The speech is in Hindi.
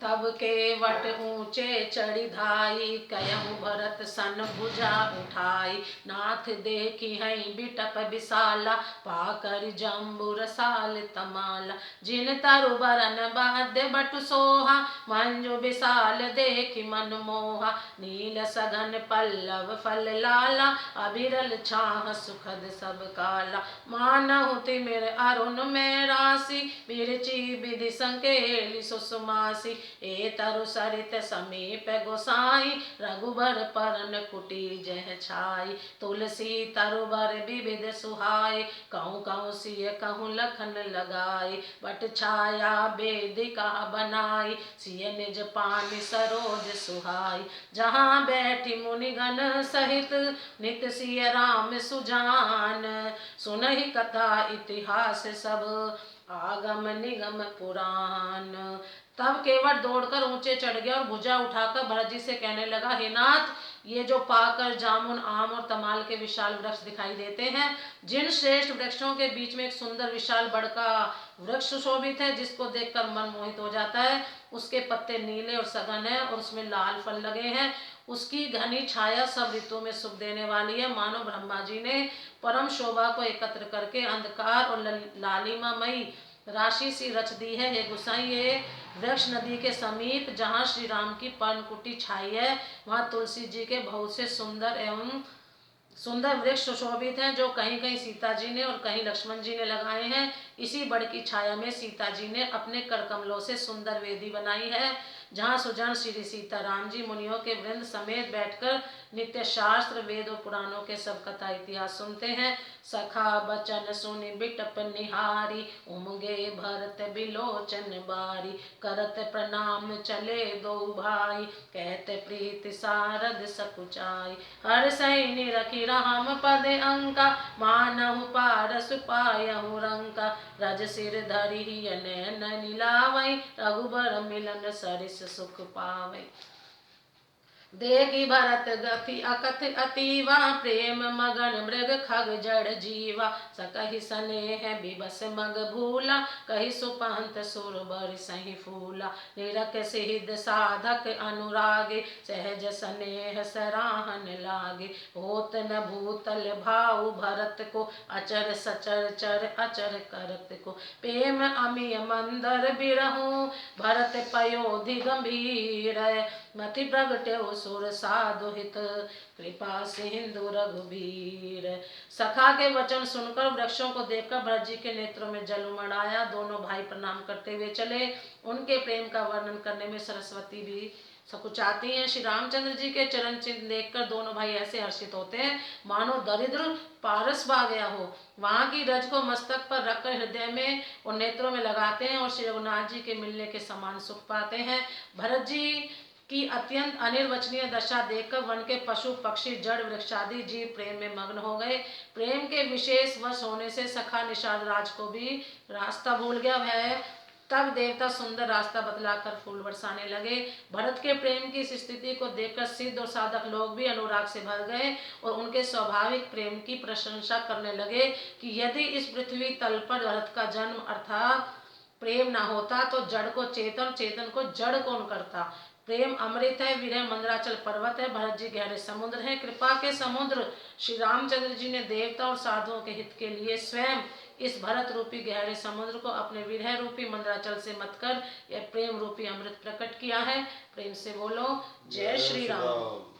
तब के वट ऊंचे चढ़ी धाई, कयहु भरत सन भुजा उठाई। नाथ देखी हई बिटप विशाला, पाकर जम्बू रसाल तमाला। जिन तरु बरन बाध्य बटु सोहा, मंजु विशाल देखी मन मोहा। नील सघन पल्लव फल लाला, अबिरल छाह सुखद सब काला। मानहु तिमिर अरुण में राशि, बिरची विधि संकेली सुषमासी। ए तरु सरित समीप गोसाई, रघुबर परन कुटी जह छाई। तुलसी तरु बर विविध सुहाई, कहूँ कहूँ सिय कहूँ लखन लगाई। बट छाया वेदिका बनाई, सिय निज पानी सरोज सुहाई। जहाँ बैठी मुनिगण सहित, नित सिय राम सुजान। सुनहि कथा इतिहास सब, आगम निगम पुराण। तब केवट दौड़कर ऊंचे चढ़ गया और भुजा उठाकर भरत जी से कहने लगा, हे नाथ, ये जो पाकर जामुन आम और तमाल के विशाल वृक्ष दिखाई देते हैं, जिन श्रेष्ठ वृक्षों के बीच में एक सुंदर विशाल बड़ का वृक्ष सुशोभित है, जिसको देखकर मन मोहित हो जाता है। उसके पत्ते नीले और सघन है और उसमें लाल फल लगे हैं। उसकी घनी छाया सब ऋतुओं में सुख देने वाली है। मानो ब्रह्मा जी ने परम शोभा को एकत्र करके अंधकार और लालिमामयी राशि सी रच दी है। हे गुसाई, ये वृक्ष नदी के समीप जहाँ श्री राम की पर्णकुटी छाई है, वहाँ तुलसी जी के बहुत से सुंदर वृक्ष सुशोभित हैं, जो कहीं कहीं सीता जी ने और कहीं लक्ष्मण जी ने लगाए हैं। इसी बड़ की छाया में सीता जी ने अपने कर कमलों से सुंदर वेदी बनाई है, जहाँ सुजन श्री सीताराम जी मुनियों के वृंद समेत बैठकर नित्य शास्त्र वेद और पुराणों के सब कथा इतिहास सुनते हैं। सखा बचन सुनि बिटप निहारी, उमगे भरत बिलोचन बारी। करत प्रणाम चले दो भाई, कहते प्रीति सारद सकुचाई। हर सैनी रखी राम पद अंका, मानहु पारस पायहु रंका। रज सिर धरि नैन नीलावै, रघुबर मिलन सरिस सुख पावै। देखी भरत गति अकथ अतीवा, प्रेम मगन मृग खग जड़ जीवा। सकहि स्नेह बिबस मग भूला, कहि सुपंथ सुर बरसहि फूला। निरख सिद्ध साधक अनुरागे, सहज स्नेह सराहन लागे। होत न भूतल भाऊ भरत को, अचर सचर चर अचर करत को। प्रेम अमिय मंदर बिरहु, भरत पयोधि गंभीर। मति प्रगट्यो सुर साधु हित, कृपा सिंधु रघुबीर। सखा के वचन सुनकर वृक्षों को देखकर भरत जी के नेत्रों में जल उमड़ आया। दोनों भाई प्रणाम करते हुए चले। उनके प्रेम का वर्णन करने में सरस्वती भी सकुचाती हैं। श्री रामचंद्र जी के चरण चिन्ह देखकर दोनों भाई ऐसे हर्षित होते हैं मानो दरिद्र पारस पा गया हो। वहां की रज को मस्तक पर रखकर हृदय में और नेत्रों में लगाते हैं और श्री रघुनाथ जी के मिलने के समान सुख पाते हैं। भरत जी की अत्यंत अनिर्वचनीय दशा देखकर वन के पशु पक्षी जड़ वृक्षादि जीव प्रेम में मग्न हो गए। प्रेम के विशेष वश होने से सखा निषाद राज को भी रास्ता भूल गया। वह तब देवता सुंदर रास्ता बतलाकर फूल बरसाने लगे। भरत के प्रेम की इस स्थिति को देखकर सिद्ध और साधक लोग भी अनुराग से भर गए और उनके स्वाभाविक प्रेम की प्रशंसा करने लगे कि यदि इस पृथ्वी तल पर भरत का जन्म अर्थात प्रेम न होता तो जड़ को चेतन, चेतन को जड़ कौन करता। प्रेम अमृत है, विरह मंदराचल पर्वत है, भरत जी गहरे समुद्र हैं, कृपा के समुद्र। श्री रामचंद्र जी ने देवता और साधुओं के हित के लिए स्वयं इस भरत रूपी गहरे समुद्र को अपने विरह रूपी मंदराचल से मत कर यह प्रेम रूपी अमृत प्रकट किया है। प्रेम से बोलो जय श्री राम।